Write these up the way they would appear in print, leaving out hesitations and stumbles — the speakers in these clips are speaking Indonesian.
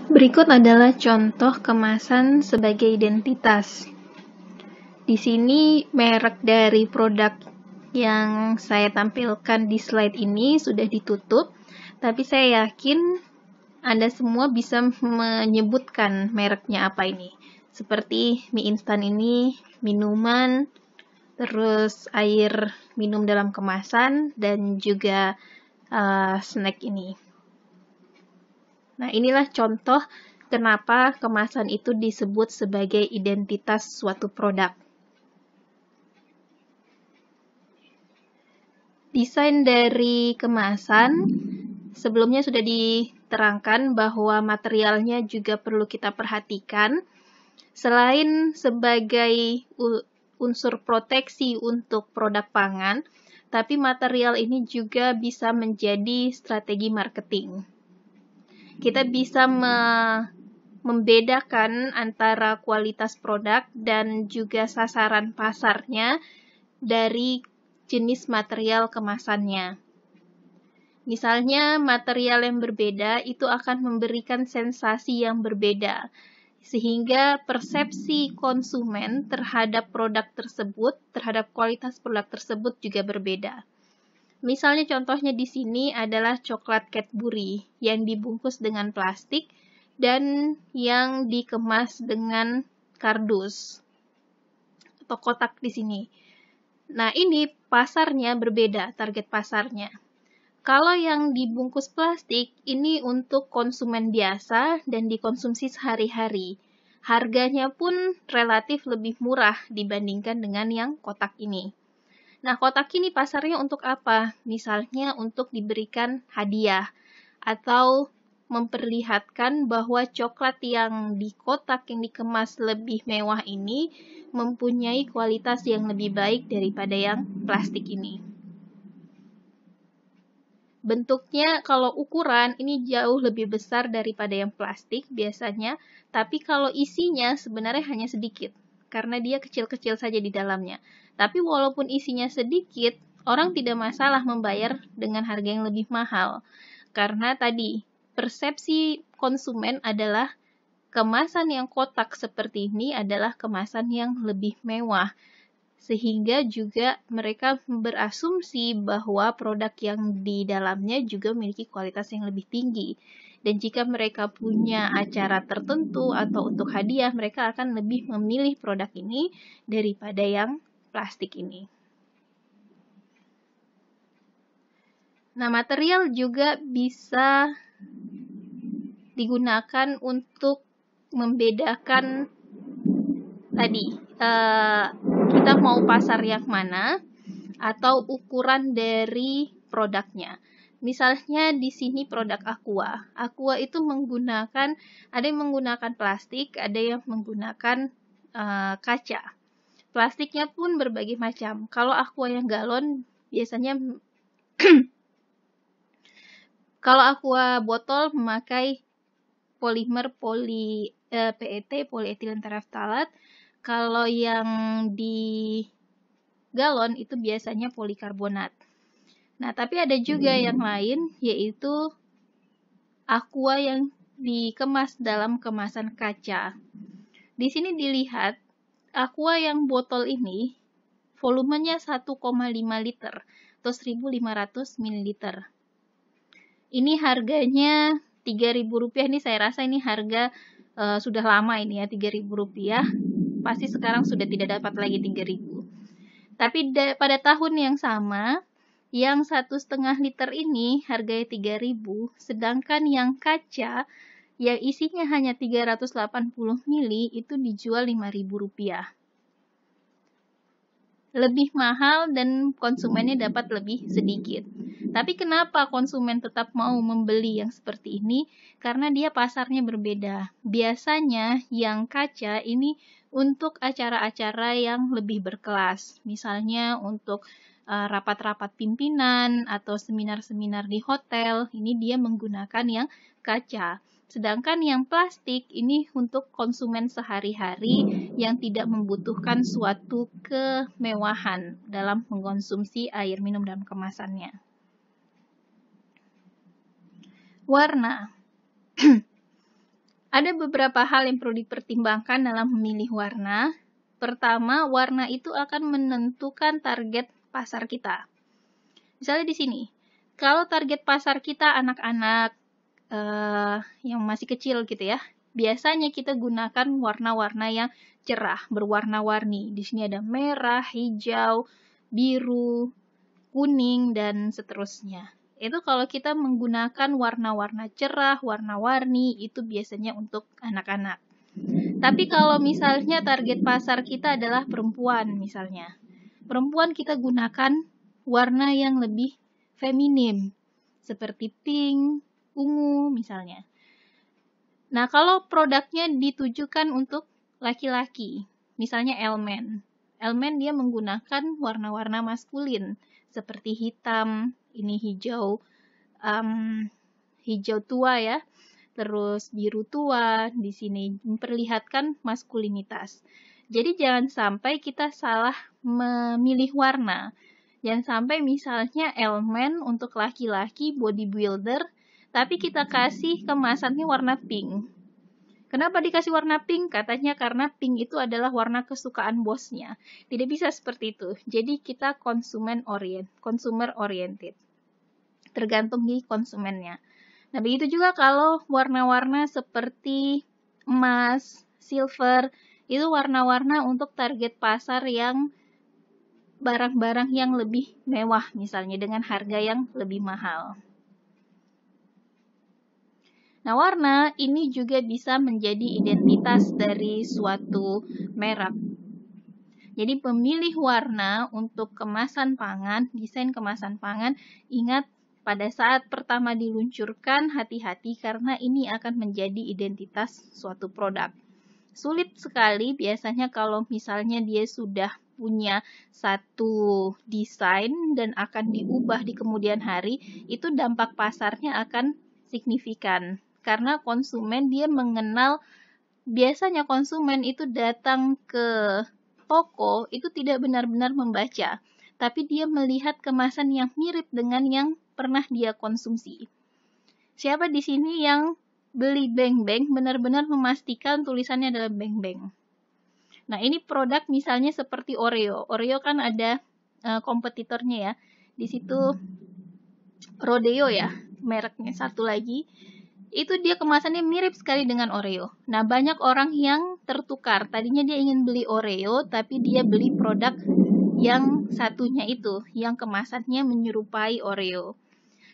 Berikut adalah contoh kemasan sebagai identitas. Di sini merek dari produk yang saya tampilkan di slide ini sudah ditutup, tapi saya yakin Anda semua bisa menyebutkan mereknya apa ini. Seperti mie instan ini, minuman, terus air minum dalam kemasan, dan juga snack ini. Nah, inilah contoh kenapa kemasan itu disebut sebagai identitas suatu produk. Desain dari kemasan sebelumnya sudah diterangkan bahwa materialnya juga perlu kita perhatikan. Selain sebagai unsur proteksi untuk produk pangan, tapi material ini juga bisa menjadi strategi marketing. Kita bisa membedakan antara kualitas produk dan juga sasaran pasarnya dari jenis material kemasannya. Misalnya, material yang berbeda itu akan memberikan sensasi yang berbeda, sehingga persepsi konsumen terhadap produk tersebut, terhadap kualitas produk tersebut juga berbeda. Misalnya contohnya di sini adalah coklat Cadbury yang dibungkus dengan plastik dan yang dikemas dengan kardus atau kotak di sini. Nah, ini pasarnya berbeda, target pasarnya. Kalau yang dibungkus plastik, ini untuk konsumen biasa dan dikonsumsi sehari-hari. Harganya pun relatif lebih murah dibandingkan dengan yang kotak ini. Nah, kotak ini pasarnya untuk apa? Misalnya untuk diberikan hadiah atau memperlihatkan bahwa coklat yang di kotak yang dikemas lebih mewah ini mempunyai kualitas yang lebih baik daripada yang plastik ini. Bentuknya kalau ukuran ini jauh lebih besar daripada yang plastik biasanya, tapi kalau isinya sebenarnya hanya sedikit karena dia kecil-kecil saja di dalamnya. Tapi walaupun isinya sedikit, orang tidak masalah membayar dengan harga yang lebih mahal. Karena tadi, persepsi konsumen adalah kemasan yang kotak seperti ini adalah kemasan yang lebih mewah. Sehingga juga mereka berasumsi bahwa produk yang di dalamnya juga memiliki kualitas yang lebih tinggi. Dan jika mereka punya acara tertentu atau untuk hadiah, mereka akan lebih memilih produk ini daripada yang plastik ini. Nah, material juga bisa digunakan untuk membedakan tadi kita mau pasar yang mana atau ukuran dari produknya. Misalnya di sini produk Aqua. Aqua itu ada yang menggunakan plastik, ada yang menggunakan kaca. Plastiknya pun berbagai macam. Kalau Aqua yang galon biasanya kalau Aqua botol memakai polimer PET, polyethylene terephthalate. Kalau yang di galon itu biasanya polikarbonat. Nah, tapi ada juga yang lain, yaitu Aqua yang dikemas dalam kemasan kaca. Di sini dilihat, Aqua yang botol ini volumenya 1,5 liter atau 1.500 ml. Ini harganya Rp3.000. Ini saya rasa ini harga sudah lama ini ya, Rp3.000. Pasti sekarang sudah tidak dapat lagi 3.000. Tapi pada tahun yang sama, yang 1,5 liter ini harganya 3.000, sedangkan yang kaca yang isinya hanya 380 ml itu dijual Rp5.000. Lebih mahal dan konsumennya dapat lebih sedikit. Tapi kenapa konsumen tetap mau membeli yang seperti ini? Karena dia pasarnya berbeda. Biasanya yang kaca ini untuk acara-acara yang lebih berkelas. Misalnya untuk rapat-rapat pimpinan atau seminar-seminar di hotel, ini dia menggunakan yang kaca. Sedangkan yang plastik ini untuk konsumen sehari-hari yang tidak membutuhkan suatu kemewahan dalam mengkonsumsi air minum dalam kemasannya. Warna. Ada beberapa hal yang perlu dipertimbangkan dalam memilih warna. Pertama, warna itu akan menentukan target pasar kita. Misalnya di sini, kalau target pasar kita anak-anak yang masih kecil gitu ya, biasanya kita gunakan warna-warna yang cerah, berwarna-warni. Di sini ada merah, hijau, biru, kuning, dan seterusnya. Itu kalau kita menggunakan warna-warna cerah, warna-warni, itu biasanya untuk anak-anak. Tapi kalau misalnya target pasar kita adalah perempuan misalnya, perempuan kita gunakan warna yang lebih feminim, seperti pink, ungu misalnya. Nah, kalau produknya ditujukan untuk laki-laki, misalnya Elmen. Elmen dia menggunakan warna-warna maskulin, seperti hitam, ini hijau, hijau tua ya, terus biru tua, di sini memperlihatkan maskulinitas. Jadi jangan sampai kita salah memilih warna. Jangan sampai misalnya Elmen untuk laki-laki bodybuilder, tapi kita kasih kemasannya warna pink. Kenapa dikasih warna pink? Katanya karena pink itu adalah warna kesukaan bosnya. Tidak bisa seperti itu. Jadi kita consumer oriented. Tergantung di konsumennya. Nah, begitu juga kalau warna-warna seperti emas, silver, itu warna-warna untuk target pasar yang barang-barang yang lebih mewah, misalnya dengan harga yang lebih mahal. Nah, warna ini juga bisa menjadi identitas dari suatu merek. Jadi, pemilih warna untuk kemasan pangan, desain kemasan pangan, ingat pada saat pertama diluncurkan, hati-hati karena ini akan menjadi identitas suatu produk. Sulit sekali biasanya kalau misalnya dia sudah punya satu desain dan akan diubah di kemudian hari, itu dampak pasarnya akan signifikan. Karena konsumen dia mengenal, biasanya konsumen itu datang ke toko itu tidak benar-benar membaca, tapi dia melihat kemasan yang mirip dengan yang pernah dia konsumsi. Siapa di sini yang beli Beng Beng benar-benar memastikan tulisannya adalah Beng Beng? Nah, ini produk misalnya seperti Oreo. Oreo kan ada kompetitornya ya. Di situ Rodeo ya, mereknya satu lagi. Itu dia kemasannya mirip sekali dengan Oreo. Nah, banyak orang yang tertukar. Tadinya dia ingin beli Oreo, tapi dia beli produk yang satunya itu, yang kemasannya menyerupai Oreo.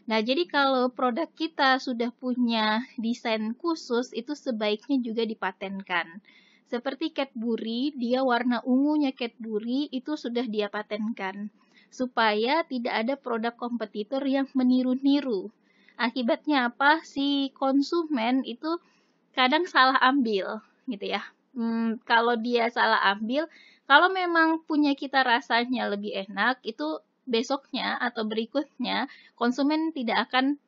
Nah, jadi kalau produk kita sudah punya desain khusus, itu sebaiknya juga dipatenkan. Seperti Cadbury, dia warna ungunya Cadbury, itu sudah dia patenkan. Supaya tidak ada produk kompetitor yang meniru-niru. Akibatnya apa? Si konsumen itu kadang salah ambil, gitu ya. Kalau dia salah ambil, kalau memang punya kita rasanya lebih enak, itu besoknya atau berikutnya konsumen tidak akan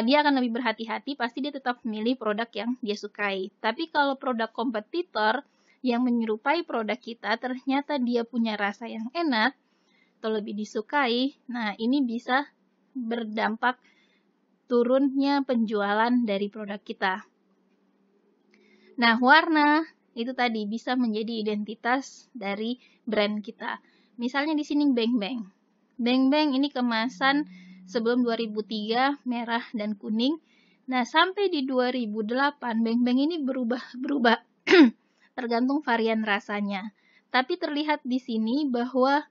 dia akan lebih berhati-hati, pasti dia tetap memilih produk yang dia sukai. Tapi kalau produk kompetitor yang menyerupai produk kita ternyata dia punya rasa yang enak atau lebih disukai, nah ini bisa berdampak turunnya penjualan dari produk kita. Nah, warna itu tadi bisa menjadi identitas dari brand kita. Misalnya di sini Beng Beng. Beng Beng ini kemasan sebelum 2003 merah dan kuning. Nah, sampai di 2008 Beng Beng ini berubah tergantung varian rasanya. Tapi terlihat di sini bahwa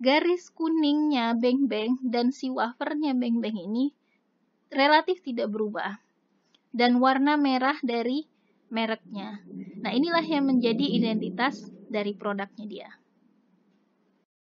garis kuningnya Beng Beng dan si wafernya Beng Beng ini relatif tidak berubah. Dan warna merah dari mereknya. Nah, inilah yang menjadi identitas dari produknya dia.